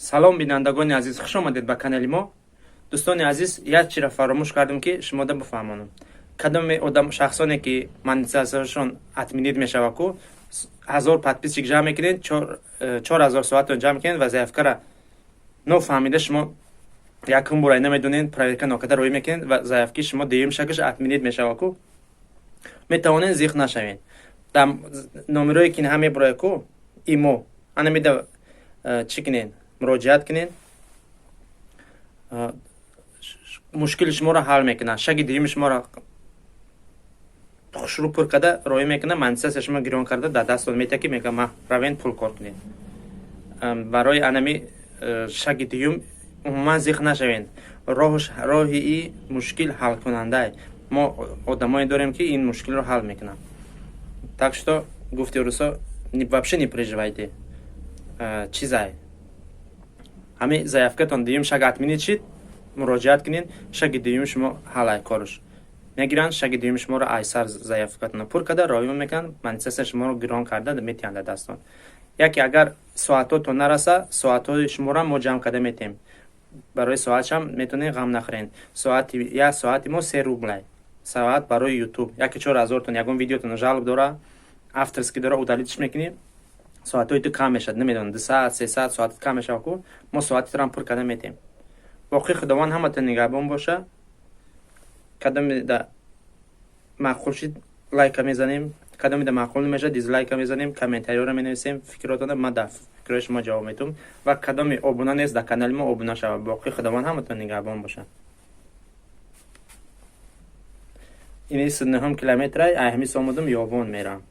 салом бинандагони азиз, хуш омадед ба канали мо. дӯстони азиз, як чиро фаромӯш кардам ки шумода бифаҳмонам. Кадоме одам шахсоне ки монетизатсияшон атминид мешава ку 1000 подписчик ҷамъ мекунед, 4000 соатон ҷамъ мекунед ва заявкара нофаҳмида шумо якум бора намедонед, проверка нокарда роӣ мекунед ва заявки шумо дуюм шаклш атминид мешава ку метавонед зиқ нашавед. Дар номерое ки ҳаме бора ку имо анамида чӣ кунед, муроҷиат кунед, мушкили шуморо ҳал мекунад. Шаги дуюми шуморо хушрӯ пур карда роӣ мекунад, монетизатсия шумо гирён карда дар дастон метавонед ки мегӯяд ма равен пул кор кунед. Барои анами шаги дуюм умуман зиқ нашавед. Роҳи и мушкил ҳал кунанда. Мо одамое дорем ки ин мушкилро ҳал мекунанд. Так что гуфти русо вообще не переживайте. Чизай ҳами заявкатон дуюм шаг атминид шид, муроҷиат кунед, шаги дуюм шумо ҳалай корш мегиранд. Шаги дуюм шуморо айсар заявкатонро пур карда роҳӣ мекунанд, монетизатсия шуморо гирон карда метиҳанд дар дастон. яке агар соатотон нараса, соатҳои шуморо мо ҷамъ карда метем. барои соатшам метавонед ғам нахӯред. як соати мо 3 рублай. Соат барои ютуб яке 4000тон ягон видеотон жалб дора, авторский дора, удалитш мекунед, соатҳои ту кам мешавад. Намедонам 200 300 соат кам мешавад ку мо соатитонро пур карда метем. воқеи худованд ҳаматон нигаҳбон боша. кадомида маъқул шид лайка мезанем, кадомида маъқул намешад дизлайка мезанем, комментариёро менависем, фикротона ма дар фикрҳои шумо ҷавоб медиҳам ва кадоми обуна нест дар канали мо обуна шава. воқеи худованд ҳаматон нигаҳбон боша. ини 39 километрай айҳамис омадам ёбон мерам.